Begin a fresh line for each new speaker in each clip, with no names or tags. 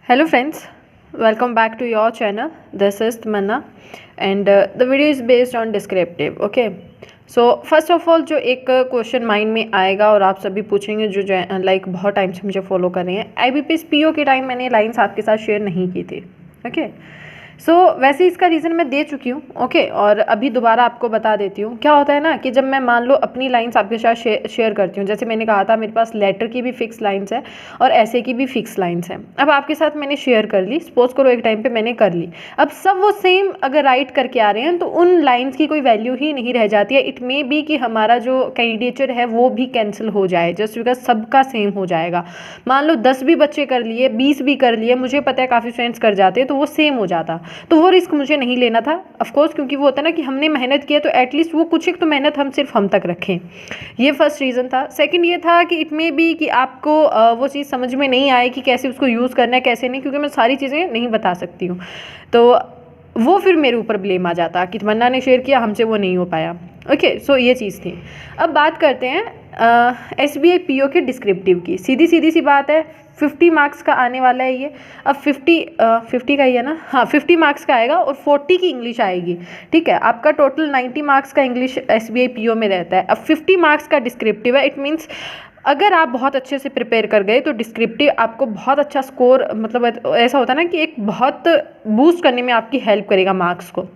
Hello friends, welcome back to your channel. This is Tamanna and the video is based on descriptive. Okay. So first of all जो एक question mind में आएगा और आप सभी पूछेंगे जो लाइक बहुत टाइम से मुझे फॉलो कर रहे हैं, IBPS PO के टाइम मैंने लाइंस आपके साथ शेयर नहीं की थी. ओके. सो वैसे इसका रीज़न मैं दे चुकी हूँ. ओके. और अभी दोबारा आपको बता देती हूँ. क्या होता है ना कि जब मैं मान लो अपनी लाइंस आपके साथ शेयर करती हूँ, जैसे मैंने कहा था मेरे पास लेटर की भी फिक्स लाइंस है और ऐसे की भी फिक्स लाइंस हैं. अब आपके साथ मैंने शेयर कर ली, सपोज करो एक टाइम पे मैंने कर ली. अब सब वो सेम अगर राइट करके आ रहे हैं तो उन लाइंस की कोई वैल्यू ही नहीं रह जाती है. इट मे बी कि हमारा जो कैंडिडेचर है वो भी कैंसिल हो जाए जस्ट बिकॉज सबका सेम हो जाएगा. मान लो 10 भी बच्चे कर लिए, 20 भी कर लिए, मुझे पता है काफ़ी फ्रेंड्स कर जाते हैं तो वो सेम हो जाता. तो वो रिस्क मुझे नहीं लेना था ऑफकोर्स, क्योंकि वो होता है ना कि हमने मेहनत की है तो एटलीस्ट वो कुछ एक तो मेहनत हम सिर्फ हम तक रखें. ये फर्स्ट रीज़न था. सेकंड ये था कि इट मे बी कि आपको वो चीज़ समझ में नहीं आए कि कैसे उसको यूज़ करना है कैसे नहीं, क्योंकि मैं सारी चीज़ें नहीं बता सकती हूँ. तो वो फिर मेरे ऊपर ब्लेम आ जाता कि तमन्ना ने शेयर किया, हमसे वो नहीं हो पाया. ओके. सो ये चीज़ थी. अब बात करते हैं SBI PO के डिस्क्रिप्टिव की. सीधी सी बात है, 50 मार्क्स का आने वाला है ये. अब 50 का ही है ना. हाँ, 50 मार्क्स का आएगा और 40 की इंग्लिश आएगी. ठीक है. आपका टोटल 90 मार्क्स का इंग्लिश SBI PO में रहता है. अब 50 मार्क्स का डिस्क्रिप्टिव है. इट मीन्स अगर आप बहुत अच्छे से प्रिपेयर कर गए तो डिस्क्रिप्टिव आपको बहुत अच्छा स्कोर, मतलब ऐसा होता है ना कि एक बहुत बूस्ट करने में आपकी हेल्प करेगा मार्क्स को.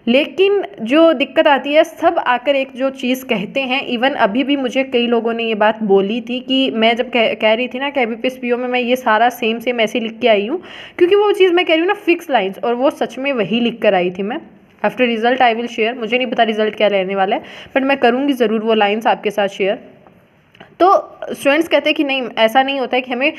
लेकिन जो दिक्कत आती है, सब आकर एक जो चीज़ कहते हैं, इवन अभी भी मुझे कई लोगों ने ये बात बोली थी कि मैं जब कह रही थी ना कि IBPS PO में मैं ये सारा सेम ऐसे लिख के आई हूँ, क्योंकि वो चीज़ मैं कह रही हूँ ना फिक्स लाइंस, और वो सच में वही लिख कर आई थी मैं. After result I will share. मुझे नहीं पता रिजल्ट क्या रहने वाला है, बट मैं करूँगी ज़रूर वो लाइन्स आपके साथ शेयर. तो स्टूडेंट्स कहते हैं कि नहीं, ऐसा नहीं होता है कि हमें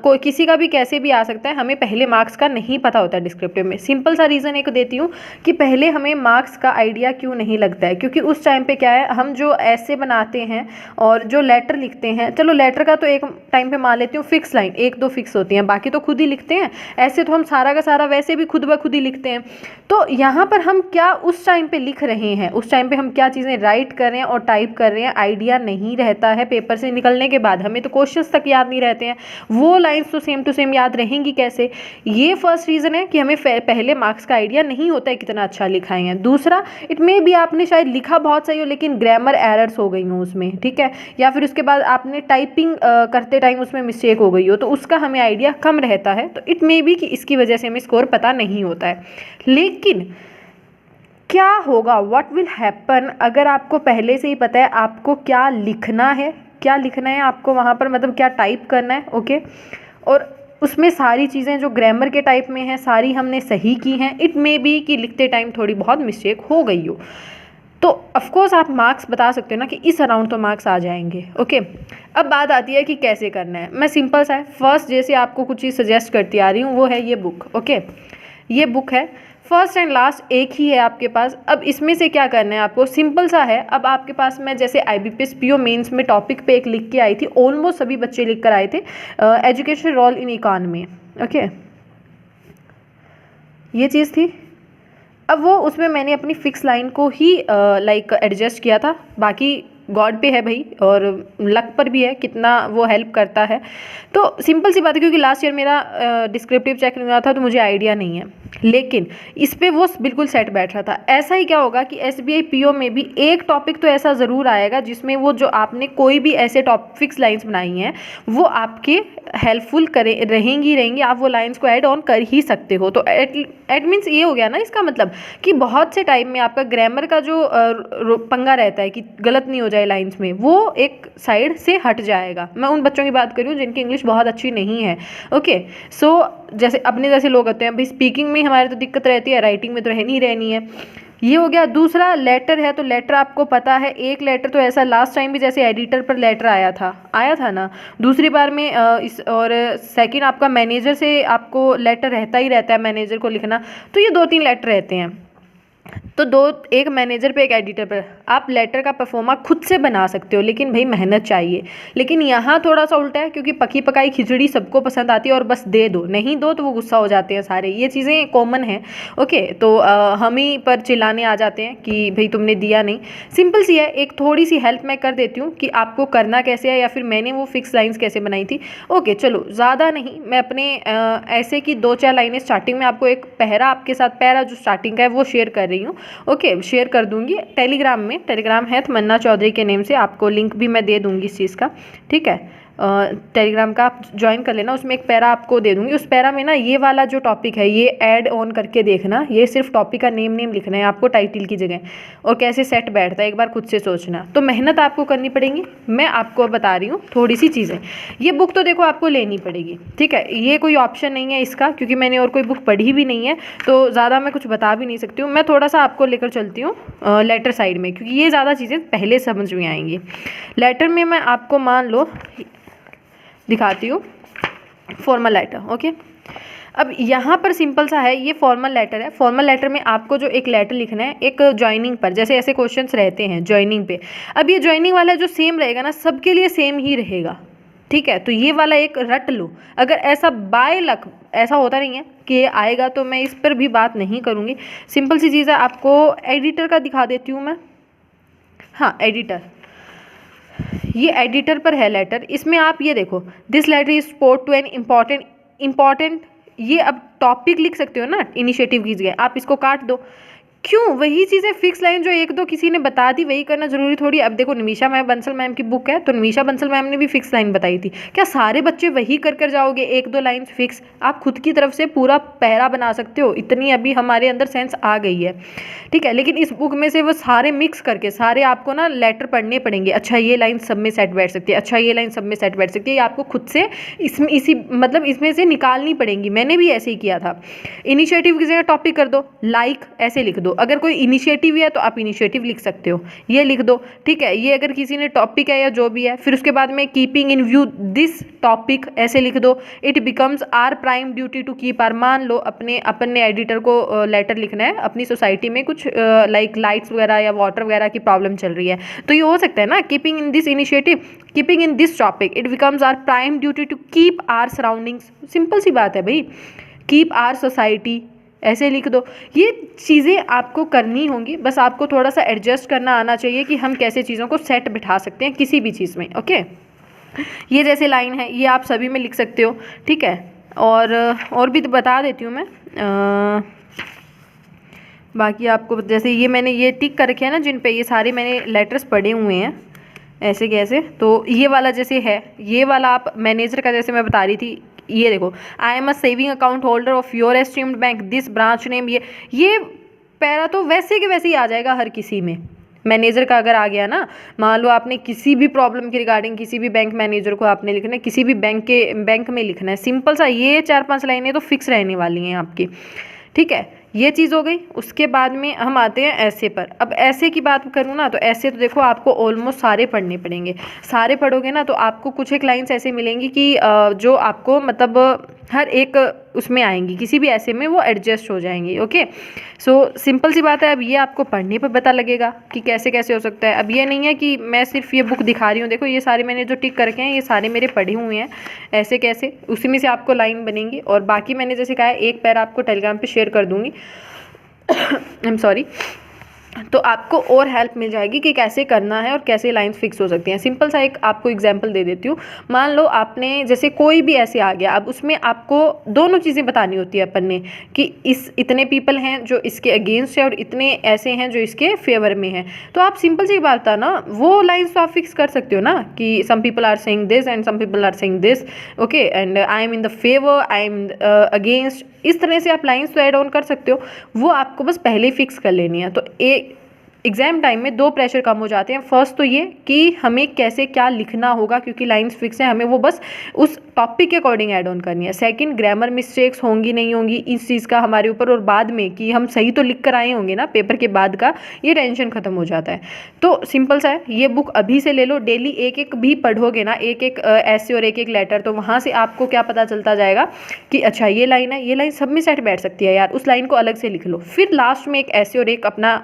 कोई किसी का भी कैसे भी आ सकता है, हमें पहले मार्क्स का नहीं पता होता है डिस्क्रिप्टिव में. सिंपल सा रीज़न एक देती हूँ कि पहले हमें मार्क्स का आइडिया क्यों नहीं लगता है, क्योंकि उस टाइम पे क्या है, हम जो ऐसे बनाते हैं और जो लेटर लिखते हैं, चलो लेटर का तो एक टाइम पे मान लेती हूँ फिक्स लाइन, 1-2 फिक्स होती हैं, बाकी तो खुद ही लिखते हैं. ऐसे तो हम सारा का सारा वैसे भी खुद ब खुद ही लिखते हैं. तो यहाँ पर हम क्या उस टाइम पे लिख रहे हैं, उस टाइम पे हम क्या चीज़ें राइट कर रहे हैं और टाइप कर रहे हैं, आइडिया नहीं रहता है. पेपर से निकलने के बाद हमें तो क्वेश्चंस तक याद नहीं रहते हैं, वो लाइंस तो सेम टू सेम याद रहेंगी कैसे. ये फर्स्ट रीज़न है कि हमें पहले मार्क्स का आइडिया नहीं होता है कितना अच्छा लिखा है. दूसरा, इट मे भी आपने शायद लिखा बहुत सही हो लेकिन ग्रामर एरर्स हो गई हो उसमें. ठीक है. या फिर उसके बाद आपने टाइपिंग करते टाइम उसमें मिस्टेक हो गई हो, तो उसका हमें आइडिया कम रहता है. तो इट मे बी कि इसकी वजह से हमें स्कोर पता नहीं होता है. लेकिन क्या होगा, व्हाट विल हैपन, अगर आपको पहले से ही पता है आपको क्या लिखना है, क्या लिखना है आपको वहाँ पर, मतलब क्या टाइप करना है. ओके. और उसमें सारी चीज़ें जो ग्रामर के टाइप में हैं सारी हमने सही की हैं. इट मे बी कि लिखते टाइम थोड़ी बहुत मिस्टेक हो गई हो, तो ऑफकोर्स आप मार्क्स बता सकते हो ना कि इस अराउंड तो मार्क्स आ जाएंगे. ओके. अब बात आती है कि कैसे करना है. मैं सिंपल सा है, फर्स्ट जैसे आपको कुछ चीज़ सजेस्ट करती आ रही हूँ वो है ये बुक. ओके. ये बुक है, फर्स्ट एंड लास्ट एक ही है आपके पास. अब इसमें से क्या करना है आपको, सिंपल सा है. अब आपके पास मैं जैसे IBPS PO मेंस में टॉपिक पे एक लिख के आई थी, ऑलमोस्ट सभी बच्चे लिख कर आए थे, education role in economy. Okay. ये चीज़ थी. अब वो उसमें मैंने अपनी फिक्स लाइन को ही लाइक एडजस्ट किया था. बाकी गॉड पे है भाई, और लक पर भी है कितना वो हेल्प करता है. तो सिंपल सी बात है, क्योंकि लास्ट ईयर मेरा डिस्क्रिप्टिव चेक नहीं हुआ था तो मुझे आइडिया नहीं है, लेकिन इस पे वो बिल्कुल सेट बैठ रहा था. ऐसा ही क्या होगा कि SBI PO में भी एक टॉपिक तो ऐसा ज़रूर आएगा जिसमें वो जो आपने कोई भी ऐसे फिक्स लाइंस बनाई हैं वो आपके हेल्पफुल रहेंगी. आप वो लाइंस को ऐड ऑन कर ही सकते हो. तो एट मीन्स ये हो गया ना इसका मतलब कि बहुत से टाइम में आपका ग्रामर का जो पंगा रहता है कि गलत नहीं हो जाए लाइंस में, वो एक साइड से हट जाएगा. मैं उन बच्चों की बात कर रही हूँ जिनकी इंग्लिश बहुत अच्छी नहीं है. ओके. सो जैसे अपने जैसे लोग होते हैं भाई, स्पीकिंग में हमारे तो दिक्कत रहती है, राइटिंग में तो रहनी है. ये हो गया. दूसरा लेटर है, तो लेटर आपको पता है, एक लेटर तो ऐसा लास्ट टाइम भी जैसे एडिटर पर लेटर आया था ना दूसरी बार में और सेकंड आपका मैनेजर से आपको लेटर रहता ही रहता है, मैनेजर को लिखना. तो ये 2-3 लेटर रहते हैं. तो दो, एक मैनेजर पे एक एडिटर पर आप लेटर का परफॉर्मा खुद से बना सकते हो, लेकिन भाई मेहनत चाहिए। लेकिन यहाँ थोड़ा सा उल्टा है, क्योंकि पकी पकाई खिचड़ी सबको पसंद आती है और बस दे दो, नहीं दो तो वो गुस्सा हो जाते हैं सारे, ये चीज़ें कॉमन है। ओके, तो हम ही पर चिल्लाने आ जाते हैं कि भाई तुमने दिया नहीं। सिंपल सी है, एक थोड़ी सी हेल्प मैं कर देती हूँ कि आपको करना कैसे है, या फिर मैंने वो फिक्स लाइन्स कैसे बनाई थी। ओके चलो, ज़्यादा नहीं, मैं अपने ऐसे की 2-4 लाइनें स्टार्टिंग में आपको एक पैरा आपके साथ, पैरा जो स्टार्टिंग का है वो शेयर कर रही हूँ। ओके, शेयर कर दूंगी टेलीग्राम में, टेलीग्राम है तमन्ना चौधरी के नेम से, आपको लिंक भी मैं दे दूंगी इस चीज़ का, ठीक है। टेलीग्राम का आप ज्वाइन कर लेना, उसमें एक पैरा आपको दे दूंगी। उस पैरा में ना ये वाला जो टॉपिक है ये ऐड ऑन करके देखना, ये सिर्फ टॉपिक का नेम लिखना है आपको टाइटल की जगह, और कैसे सेट बैठता है एक बार खुद से सोचना। तो मेहनत आपको करनी पड़ेगी, मैं आपको बता रही हूँ थोड़ी सी चीज़ें। ये बुक तो देखो आपको लेनी पड़ेगी, ठीक है, ये कोई ऑप्शन नहीं है इसका, क्योंकि मैंने और कोई बुक पढ़ी भी नहीं है, तो ज़्यादा मैं कुछ बता भी नहीं सकती हूँ। मैं थोड़ा सा आपको लेकर चलती हूँ लेटर साइड में, क्योंकि ये ज़्यादा चीज़ें पहले समझ में आएंगी। लेटर में मैं आपको मान लो दिखाती हूँ फॉर्मल लेटर। ओके, अब यहाँ पर सिंपल सा है, ये फॉर्मल लेटर है। फॉर्मल लेटर में आपको जो एक लेटर लिखना है एक ज्वाइनिंग पर, जैसे ऐसे क्वेश्चंस रहते हैं ज्वाइनिंग पे। अब ये ज्वाइनिंग वाला जो सेम रहेगा ना, सबके लिए सेम ही रहेगा, ठीक है। तो ये वाला एक रट लो, अगर ऐसा बाय लक ऐसा होता नहीं है कि ये आएगा तो मैं इस पर भी बात नहीं करूँगी। सिंपल सी चीज़ है, आपको एडिटर का दिखा देती हूँ मैं। हाँ, एडिटर, ये एडिटर पर है लेटर। इसमें आप ये देखो, this letter is sport to an important, ये अब टॉपिक लिख सकते हो ना, इनिशिएटिव की जगह आप इसको काट दो। क्यों, वही चीज़ें फिक्स लाइन जो एक दो किसी ने बता दी वही करना जरूरी थोड़ी। अब देखो निमिषा मैम बंसल मैम की बुक है, तो निमिषा बंसल मैम ने भी फिक्स लाइन बताई थी, क्या सारे बच्चे वही कर जाओगे एक दो लाइन फिक्स? आप खुद की तरफ से पूरा पैरा बना सकते हो, इतनी अभी हमारे अंदर सेंस आ गई है, ठीक है। लेकिन इस बुक में से वो सारे मिक्स करके सारे आपको ना लेटर पढ़ने पड़ेंगे। अच्छा ये लाइन सब में सेट बैठ सकती है, अच्छा ये लाइन सब में सेट बैठ सकती है, ये आपको खुद से इसमें इसी मतलब इसमें से निकालनी पड़ेंगी। मैंने भी ऐसे ही किया था। इनिशिएटिव की जगह टॉपिक कर दो, लाइक ऐसे लिख दो, अगर कोई इनिशिएटिव है तो आप इनिशिएटिव लिख सकते हो, ये लिख दो, ठीक है। ये अगर किसी ने टॉपिक है या जो भी है, फिर उसके बाद में keeping in view this topic ऐसे लिख दो। It becomes our prime duty to keep our, मान लो अपने एडिटर को लेटर लिखना है, अपनी सोसाइटी में कुछ लाइक लाइट्स वगैरह या वाटर वगैरह की प्रॉब्लम चल रही है, तो ये हो सकता है ना, keeping in this initiative, keeping in this topic, it becomes our prime duty to keep our surroundings. Simple सी बात है भाई, कीप आर सोसाइटी ऐसे लिख दो। ये चीज़ें आपको करनी होंगी, बस आपको थोड़ा सा एडजस्ट करना आना चाहिए कि हम कैसे चीज़ों को सेट बिठा सकते हैं किसी भी चीज़ में। ओके, ये जैसे लाइन है ये आप सभी में लिख सकते हो, ठीक है। और भी तो बता देती हूँ मैं, बाकी आपको जैसे ये मैंने ये टिक कर रखे हैं ना जिन पे, ये सारे मैंने लेटर्स पढ़े हुए हैं ऐसे कैसे। तो ये वाला जैसे है, ये वाला आप मैनेजर का जैसे मैं बता रही थी, ये देखो, I am a saving account holder of your esteemed bank this branch name, ये पैरा तो वैसे के वैसे ही आ जाएगा हर किसी में। मैनेजर का अगर आ गया ना, मान लो आपने किसी भी प्रॉब्लम के रिगार्डिंग किसी भी बैंक मैनेजर को आपने लिखना है, किसी भी बैंक में लिखना है, सिंपल सा ये 4-5 लाइनें तो फिक्स रहने वाली हैं आपकी, ठीक है। ये चीज़ हो गई। उसके बाद में हम आते हैं ऐसे पर। अब ऐसे की बात करूँ ना, तो ऐसे तो देखो आपको ऑलमोस्ट सारे पढ़ने पड़ेंगे। सारे पढ़ोगे ना तो आपको कुछ एक लाइन्स ऐसे मिलेंगी कि जो आपको मतलब हर एक उसमें आएंगी, किसी भी ऐसे में वो एडजस्ट हो जाएंगी। ओके, सो सिंपल सी बात है। अब ये आपको पढ़ने पर पता लगेगा कि कैसे कैसे हो सकता है। अब ये नहीं है कि मैं सिर्फ ये बुक दिखा रही हूँ, देखो ये सारे मैंने जो टिक करके हैं ये सारे मेरे पढ़े हुए हैं, ऐसे कैसे उसी में से आपको लाइन बनेंगी। और बाकी मैंने जैसे कहा है एक पैरा आपको टेलीग्राम पे शेयर कर दूँगी आई एम सॉरी, तो आपको और हेल्प मिल जाएगी कि कैसे करना है और कैसे लाइंस फिक्स हो सकती हैं। सिंपल सा एक आपको एग्जांपल दे देती हूँ। मान लो आपने जैसे कोई भी ऐसे आ गया, अब उसमें आपको दोनों चीज़ें बतानी होती है अपन ने कि इतने पीपल हैं जो इसके अगेंस्ट है और इतने ऐसे हैं जो इसके फेवर में हैं। तो आप सिंपल सी बात था ना, वो लाइन्स तो आप फिक्स कर सकते हो ना कि some people are saying this and some people are saying this, okay, and I am in the favour, I am against. इस तरह से आप लाइन्स तो ऐड ऑन कर सकते हो, वो आपको बस पहले ही फिक्स कर लेनी है। तो एग्जाम टाइम में 2 प्रेशर कम हो जाते हैं। फर्स्ट तो ये कि हमें कैसे क्या लिखना होगा, क्योंकि लाइंस फिक्स है, हमें वो बस उस टॉपिक के अकॉर्डिंग ऐड ऑन करनी है। सेकंड, ग्रामर मिस्टेक्स होंगी नहीं होंगी इस चीज़ का हमारे ऊपर, और बाद में कि हम सही तो लिख कर आए होंगे ना पेपर के बाद का, ये टेंशन खत्म हो जाता है। तो सिंपल सा है, ये बुक अभी से ले लो, डेली एक एक भी पढ़ोगे ना, एक एक ऐसे और एक एक लेटर, तो वहाँ से आपको क्या पता चलता जाएगा कि अच्छा ये लाइन है, ये लाइन सब में सेट बैठ सकती है यार, उस लाइन को अलग से लिख लो। फिर लास्ट में एक ऐसे और एक अपना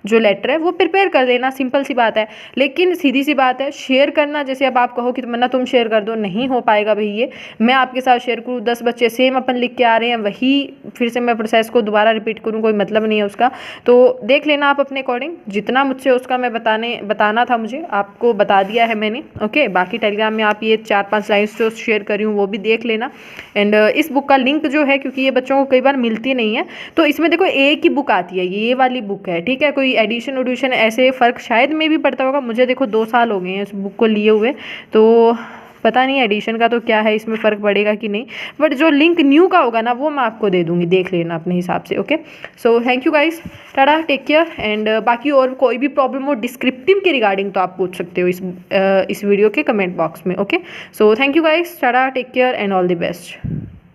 जो लेटर है वो प्रिपेयर कर लेना, सिंपल सी बात है। लेकिन सीधी सी बात है, शेयर करना, जैसे अब आप कहो कि तमन्ना तुम शेयर कर दो, नहीं हो पाएगा भाई ये। मैं आपके साथ शेयर करूँ, 10 बच्चे सेम अपन लिख के आ रहे हैं, वही फिर से मैं प्रोसेस को दोबारा रिपीट करूँ, कोई मतलब नहीं है उसका। तो देख लेना आप अपने अकॉर्डिंग, जितना मुझसे उसका मैं बताना था मुझे आपको बता दिया है मैंने। ओके, बाकी टेलीग्राम में आप ये 4-5 लाइन्स जो शेयर करी हूँ वो भी देख लेना। एंड इस बुक का लिंक जो है, क्योंकि ये बच्चों को कई बार मिलती नहीं है, तो इसमें देखो एक ही बुक आती है, ये वाली बुक है, ठीक है। कोई एडिशन उडिशन ऐसे फ़र्क शायद में भी पड़ता होगा, मुझे देखो 2 साल हो गए हैं इस बुक को लिए हुए, तो पता नहीं एडिशन का तो क्या है, इसमें फ़र्क पड़ेगा कि नहीं, बट जो लिंक न्यू का होगा ना वो मैं आपको दे दूँगी, देख लेना अपने हिसाब से। Okay, so thank you guys, tata, take care. And बाकी और कोई भी प्रॉब्लम हो डिस्क्रिप्टिव के रिगार्डिंग तो आप पूछ सकते हो इस वीडियो के कमेंट बॉक्स में। Okay, so thank you guys, tata, take care and all the best.